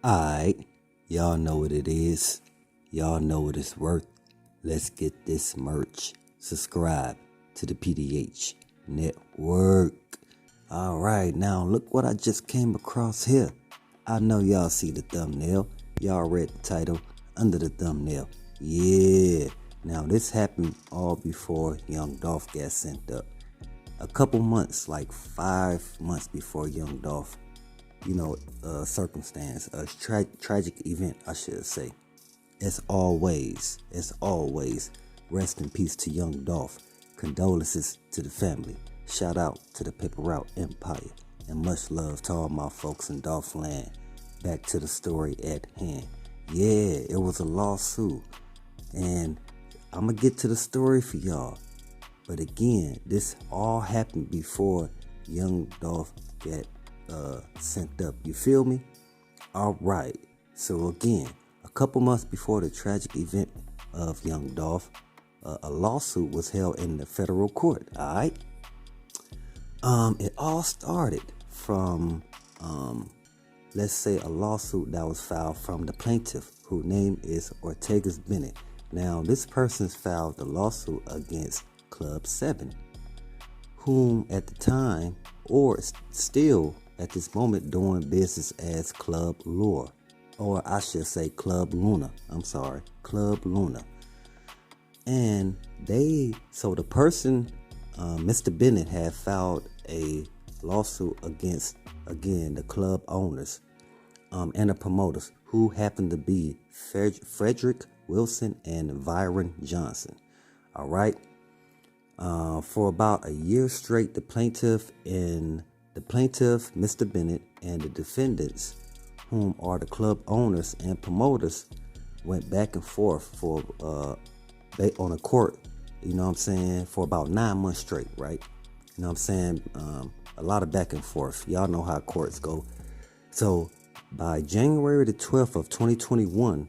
Alright, y'all know what it is. Y'all know what it's worth. Let's get this merch. Subscribe to the PDH Network. Alright, now look what I just came across here. I know y'all see the thumbnail. Y'all read the title under the thumbnail. Yeah. Now this happened all before Young Dolph got sent up. A couple months, like 5 months before Young Dolph, circumstance, a tragic event, I should say. As always, rest in peace to Young Dolph. Condolences to the family. Shout out to the Paper Route Empire. And much love to all my folks in Dolph land. Back to the story at hand. Yeah, it was a lawsuit. And I'm going to get to the story for y'all. But again, this all happened before Young Dolph got sent up. You feel me? Alright. So again, a couple months before the tragic event of Young Dolph, a lawsuit was held in the federal court. Alright. It all started from let's say a lawsuit that was filed from the plaintiff, whose name is Ortegas Bennett. Now this person's filed the lawsuit against Club 7, whom at the time, or still at this moment, doing business as Club Lure, or I should say Club Luna. I'm sorry, Club Luna. And so the person, Mr. Bennett, had filed a lawsuit against, again, the club owners and the promoters, who happened to be Frederick Wilson and Byron Johnson. All right. For about a year straight, the plaintiff, Mr. Bennett, and the defendants, whom are the club owners and promoters, went back and forth on a court, for about 9 months straight, right? A lot of back and forth. Y'all know how courts go. So by January the 12th of 2021,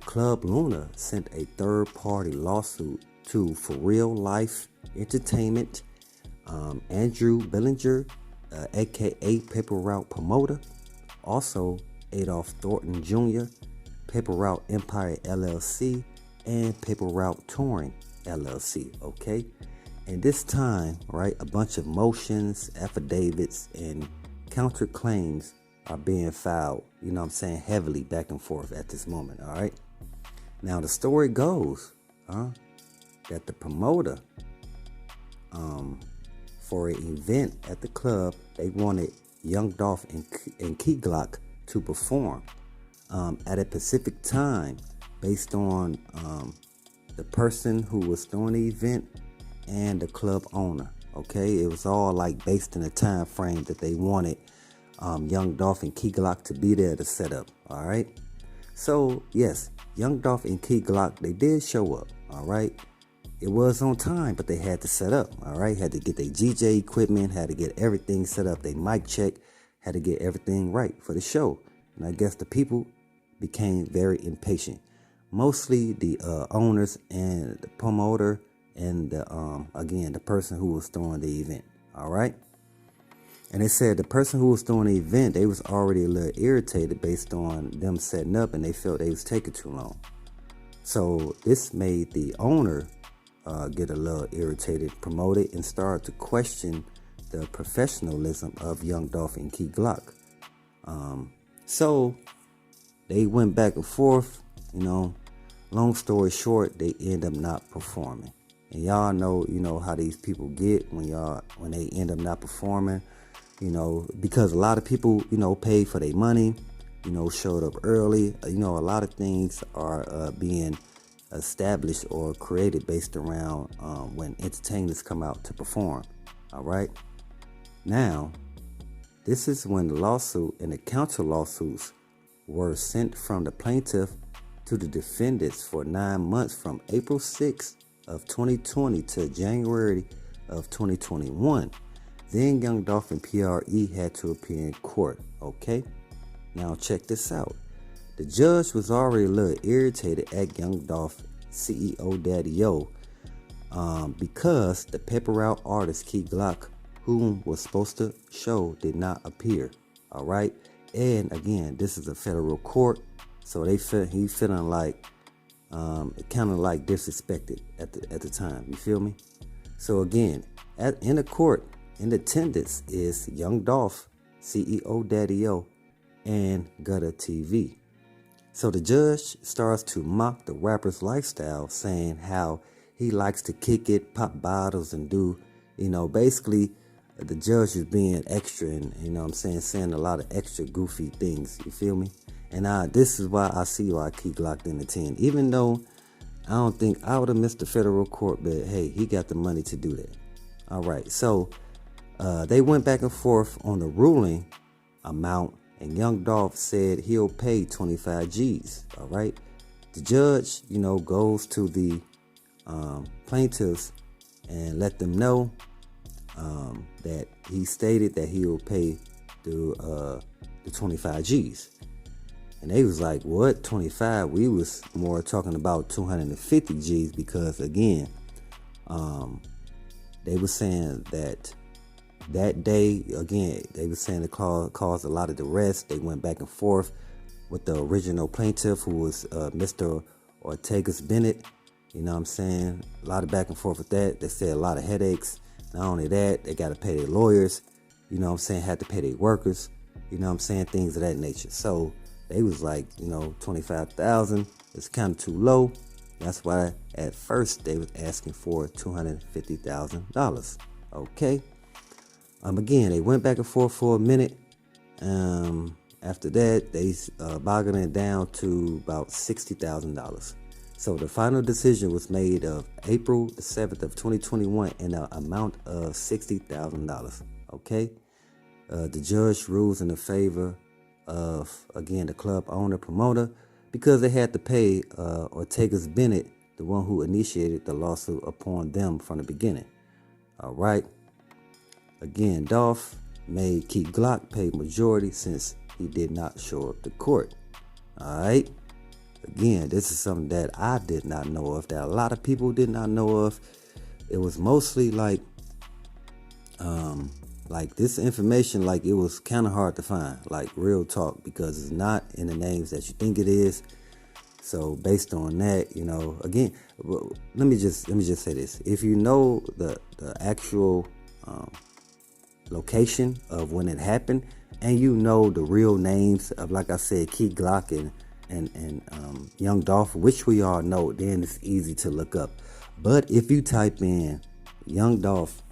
Club Luna sent a third-party lawsuit to For Real Life Entertainment, Andrew Bellinger, aka Paper Route promoter, also Adolph Thornton Jr., Paper Route Empire LLC, and Paper Route Touring LLC. Okay, and this time, right, a bunch of motions, affidavits, and counterclaims are being filed. Heavily back and forth at this moment. All right. Now the story goes, that the promoter, for an event at the club, they wanted Young Dolph and KeyGlock to perform at a specific time based on the person who was throwing the event and the club owner. Okay, it was all like based in a time frame that they wanted Young Dolph and KeyGlock to be there to set up. All right. So yes, Young Dolph and KeyGlock, they did show up. All right. It was on time, but they had to set up. All right. Had to get their DJ equipment, had to get everything set up. They mic check, had to get everything right for the show. And I guess the people became very impatient. Mostly the owners and the promoter and the person who was throwing the event. All right. And they said the person who was throwing the event, they was already a little irritated based on them setting up, and they felt they was taking too long. So this made the owner get a little irritated, promoted, and start to question the professionalism of Young Dolph and KeyGlock. So they went back and forth. Long story short, they end up not performing. And y'all know, how these people get when they end up not performing. Because a lot of people, paid for their money, showed up early. A lot of things are being established or created based around when entertainers come out to perform. All right. Now, this is when the lawsuit and the counter lawsuits were sent from the plaintiff to the defendants for 9 months, from April 6th of 2020 to January of 2021. Then Young Dolph and P.R.E had to appear in court. Okay. Now check this out. The judge was already a little irritated at Young Dolph CEO Daddy O because the Paper Route artist KeyGlock, whom was supposed to show, did not appear. All right. And again, this is a federal court, so he feeling like kind of like disrespected at the time. You feel me? So again, in the court, in attendance is Young Dolph, CEO Daddy-O, and Gutter TV. So the judge starts to mock the rapper's lifestyle, saying how he likes to kick it, pop bottles, and do, basically the judge is being extra and, saying a lot of extra goofy things. You feel me? And this is why I see why KeyGlock in the 10. Even though I don't think I would have missed the federal court, but hey, he got the money to do that. All right, so they went back and forth on the ruling amount, and Young Dolph said he'll pay 25 G's. All right, the judge, goes to the plaintiffs and let them know that he stated that he'll pay the 25 G's. And they was like, what, 25? We was more talking about 250 G's because, again, they were saying that day, again, they were saying it caused a lot of duress. They went back and forth with the original plaintiff, who was Mr. Ortegas Bennett. You know what I'm saying? A lot of back and forth with that. They said a lot of headaches. Not only that, they got to pay their lawyers. You know what I'm saying? Had to pay their workers. You know what I'm saying? Things of that nature. So they was like, 25,000 is kind of too low. That's why at first they was asking for $250,000. Okay. Again, they went back and forth for a minute. After that, they boggled it down to about $60,000. So the final decision was made of April the 7th of 2021 in an amount of $60,000. Okay. The judge rules in the favor of, again, the club owner promoter, because they had to pay Ortegas Bennett, the one who initiated the lawsuit, upon them from the beginning. All right. Again, Dolph made KeyGlock pay majority since he did not show up to court. All right. Again, this is something that I did not know of, that a lot of people did not know of. It was mostly like this information, like it was kind of hard to find, like real talk, because it's not in the names that you think it is. So based on that, again, let me just say this: if you know the actual location of when it happened, and the real names of, like I said, KeyGlock and Young Dolph, which we all know, then it's easy to look up. But if you type in Young Dolph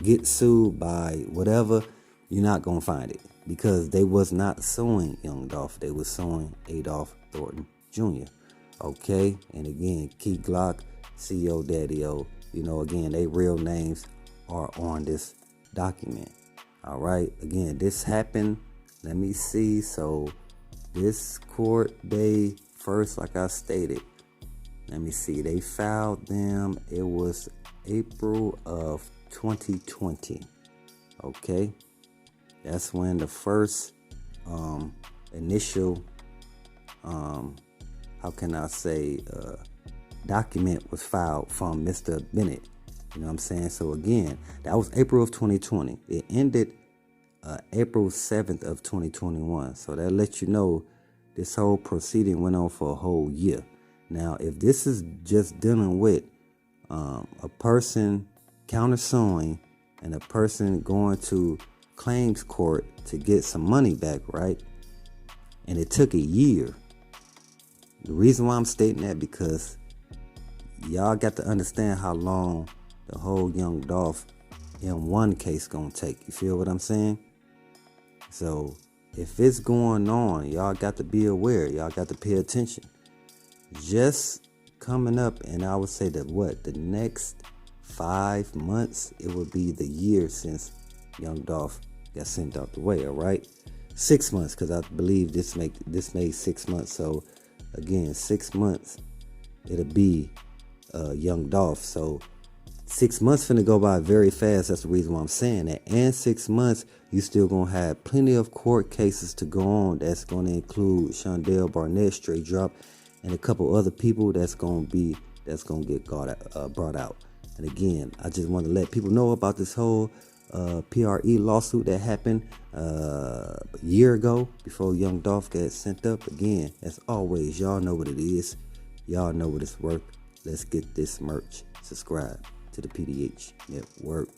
get sued by whatever, you're not gonna find it, because they was not suing Young Dolph. They was suing Adolph Thornton Jr. Okay, and again, KeyGlock, CEO Daddy-O, again, they real names are on this document. All right, again, this happened, let me see, so this court day first, like I stated, let me see, they filed them, it was April of 2020. Okay, that's when the first initial document was filed from Mr. Bennett. You know what I'm saying? So again, that was April of 2020. It ended April 7th of 2021. So that lets you know this whole proceeding went on for a whole year. Now, if this is just dealing with a person countersuing and a person going to claims court to get some money back, right? And it took a year. The reason why I'm stating that, because y'all got to understand how long the whole Young Dolph M1 case gonna take. You feel what I'm saying? So if it's going on, y'all got to be aware. Y'all got to pay attention. Just coming up, and I would say that the next 5 months, it would be the year since Young Dolph got sent out the way. All right, 6 months, because I believe this made 6 months. So again, 6 months, it'll be Young Dolph. So 6 months finna go by very fast. That's the reason why I'm saying that. And 6 months, you still gonna have plenty of court cases to go on. That's gonna include Shondell Barnett, Straight Drop, and a couple other people that's gonna get brought out. And again, I just want to let people know about this whole P.R.E lawsuit that happened a year ago before Young Dolph got sent up. Again, as always, y'all know what it is. Y'all know what it's worth. Let's get this merch. Subscribe to the PDH Network.